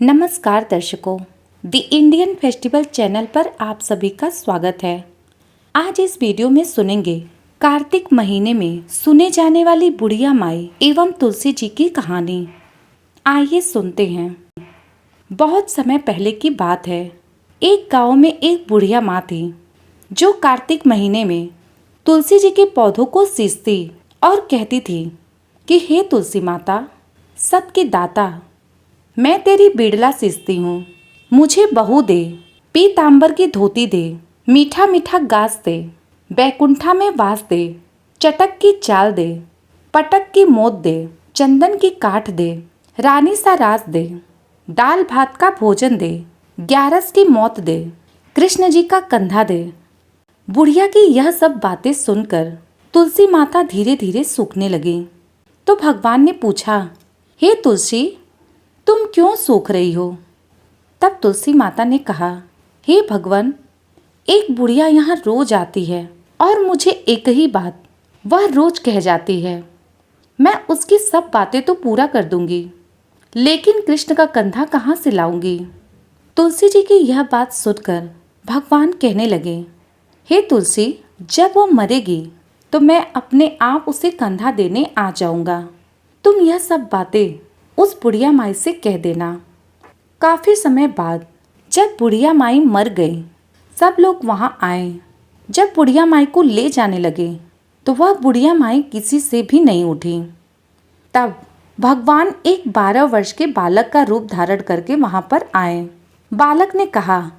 नमस्कार दर्शकों, the Indian festival channel पर आप सभी का स्वागत है। आज इस वीडियो में सुनेंगे कार्तिक महीने में सुने जाने वाली बुढ़िया माई एवं तुलसी जी की कहानी। आइए सुनते हैं। बहुत समय पहले की बात है। एक गांव में एक बुढ़िया माँ थी जो कार्तिक महीने में तुलसी जी के पौधों को सींचती और कहती थी कि हे तुलसी माता, सबके दाता, मैं तेरी बिड़ला सींचती हूँ, मुझे बहू दे, पीतांबर की धोती दे, मीठा मीठा गास दे, बैकुंठा में वास दे, चटक की चाल दे, पटक की मोत दे, चंदन की काठ दे, रानी सा रास दे, दाल भात का भोजन दे, ग्यारस की मौत दे, कृष्ण जी का कंधा दे। बुढ़िया की यह सब बातें सुनकर तुलसी माता धीरे धीरे सूखने लगी। तो भगवान ने पूछा, हे तुलसी, तुम क्यों सूख रही हो? तब तुलसी माता ने कहा, हे भगवान, एक बुढ़िया यहाँ रोज आती है और मुझे एक ही बात वह रोज कह जाती है। मैं उसकी सब बातें तो पूरा कर दूंगी, लेकिन कृष्ण का कंधा कहाँ से लाऊंगी? तुलसी जी की यह बात सुनकर भगवान कहने लगे, हे तुलसी, जब वो मरेगी तो मैं अपने आप उसे कंधा देने आ जाऊंगा। तुम यह सब बातें उस बुढ़िया माई से कह देना। काफी समय बाद जब बुढ़िया माई मर गई, सब लोग वहां आए। जब बुढ़िया माई को ले जाने लगे तो वह बुढ़िया माई किसी से भी नहीं उठी। तब भगवान एक 12 वर्ष के बालक का रूप धारण करके वहां पर आए। बालक ने कहा,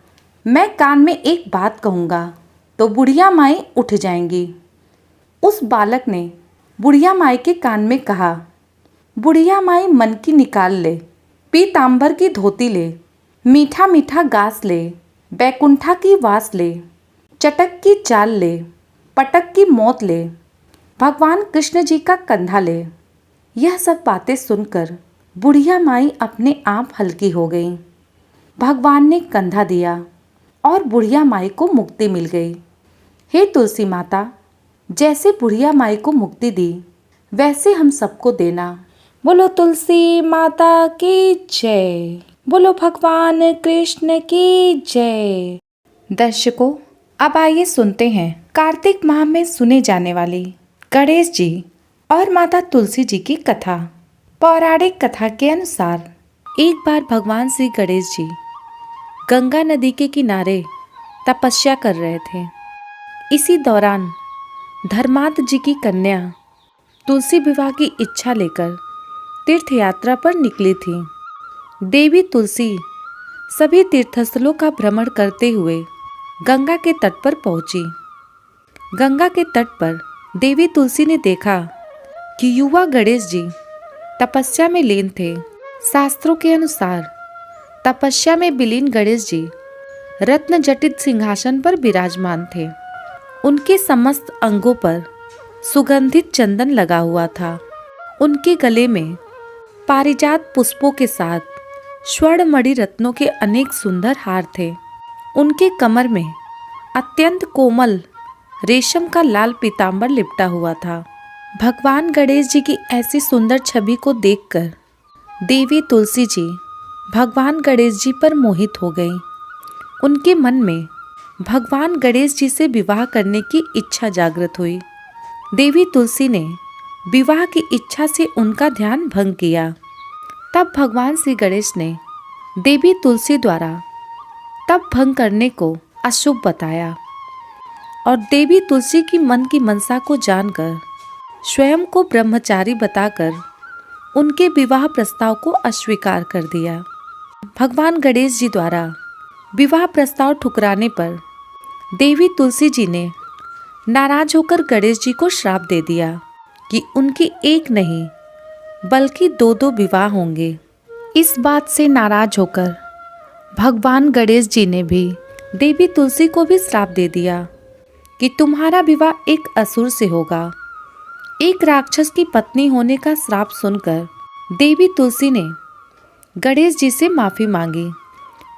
मैं कान में एक बात कहूँगा तो बुढ़िया माई उठ जाएंगी। उस बालक ने बुढ़िया माई के कान में कहा, बुढ़िया माई मन की निकाल ले, पीतांबर की धोती ले, मीठा मीठा गास ले, बैकुंठा की वास ले, चटक की चाल ले, पटक की मौत ले, भगवान कृष्ण जी का कंधा ले। यह सब बातें सुनकर बुढ़िया माई अपने आप हल्की हो गई। भगवान ने कंधा दिया और बुढ़िया माई को मुक्ति मिल गई। हे तुलसी माता, जैसे बुढ़िया माई को मुक्ति दी वैसे हम सबको देना। बोलो तुलसी माता की जय, बोलो भगवान कृष्ण की जय। दर्शकों, अब आइए सुनते हैं कार्तिक माह में सुने जाने वाली गणेश जी और माता तुलसी जी की कथा। पौराणिक कथा के अनुसार एक बार भगवान श्री गणेश जी गंगा नदी के किनारे तपस्या कर रहे थे। इसी दौरान धर्मात्म जी की कन्या तुलसी विवाह की इच्छा लेकर तीर्थ यात्रा पर निकली थी। देवी तुलसी सभी तीर्थस्थलों का भ्रमण करते हुए गंगा के तट पर पहुंची। गंगा के तट पर देवी तुलसी ने देखा कि युवा गणेश जी तपस्या में लीन थे। शास्त्रों के अनुसार तपस्या में विलीन गणेश जी रत्न जटित सिंहासन पर विराजमान थे। उनके समस्त अंगों पर सुगंधित चंदन लगा हुआ था। उनके गले में पारिजात पुष्पों के साथ स्वर्णमणि रत्नों के अनेक सुंदर हार थे। उनके कमर में अत्यंत कोमल रेशम का लाल पीतांबर लिपटा हुआ था। भगवान गणेश जी की ऐसी सुंदर छवि को देखकर देवी तुलसी जी भगवान गणेश जी पर मोहित हो गई। उनके मन में भगवान गणेश जी से विवाह करने की इच्छा जागृत हुई। देवी तुलसी ने विवाह की इच्छा से उनका ध्यान भंग किया। तब भगवान श्री गणेश ने देवी तुलसी द्वारा तप भंग करने को अशुभ बताया और देवी तुलसी की मन की मनसा को जानकर स्वयं को ब्रह्मचारी बताकर उनके विवाह प्रस्ताव को अस्वीकार कर दिया। भगवान गणेश जी द्वारा विवाह प्रस्ताव ठुकराने पर देवी तुलसी जी ने नाराज होकर गणेश जी को श्राप दे दिया कि उनकी एक नहीं बल्कि 2-2 विवाह होंगे। इस बात से नाराज होकर भगवान गणेश जी ने भी देवी तुलसी को भी श्राप दे दिया कि तुम्हारा विवाह एक असुर से होगा। एक राक्षस की पत्नी होने का श्राप सुनकर देवी तुलसी ने गणेश जी से माफ़ी मांगी।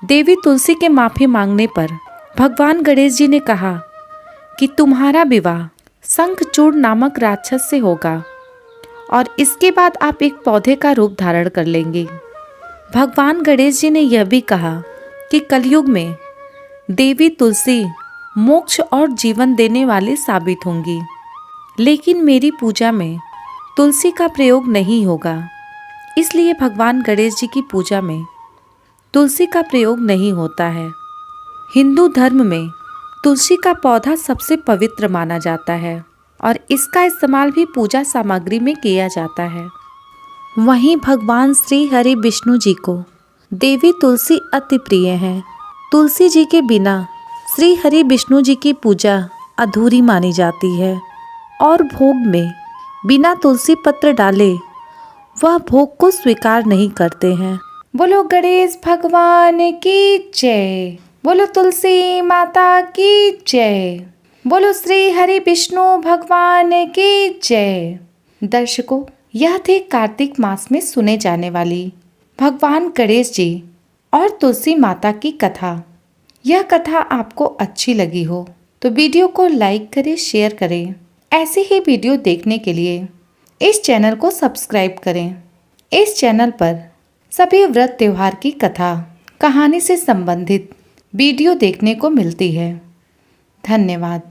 देवी तुलसी के माफ़ी मांगने पर भगवान गणेश जी ने कहा कि तुम्हारा विवाह शंखचूड़ नामक राक्षस से होगा और इसके बाद आप एक पौधे का रूप धारण कर लेंगे। भगवान गणेश जी ने यह भी कहा कि कलयुग में देवी तुलसी मोक्ष और जीवन देने वाली साबित होंगी, लेकिन मेरी पूजा में तुलसी का प्रयोग नहीं होगा। इसलिए भगवान गणेश जी की पूजा में तुलसी का प्रयोग नहीं होता है। हिंदू धर्म में तुलसी का पौधा सबसे पवित्र माना जाता है और इसका इस्तेमाल भी पूजा सामग्री में किया जाता है। वहीं भगवान श्री हरि विष्णु जी को देवी तुलसी अति प्रिय है। तुलसी जी के बिना श्री हरि विष्णु जी की पूजा अधूरी मानी जाती है और भोग में बिना तुलसी पत्र डाले वह भोग को स्वीकार नहीं करते हैं। बोलो गणेश भगवान की जय, बोलो तुलसी माता की जय, बोलो श्री हरि विष्णु भगवान की जय। दर्शकों, यह थी कार्तिक मास में सुने जाने वाली भगवान गणेश जी और तुलसी माता की कथा। यह कथा आपको अच्छी लगी हो तो वीडियो को लाइक करें, शेयर करें। ऐसे ही वीडियो देखने के लिए इस चैनल को सब्सक्राइब करें। इस चैनल पर सभी व्रत त्योहार की कथा, कहानी से संबंधित वीडियो देखने को मिलती है। धन्यवाद।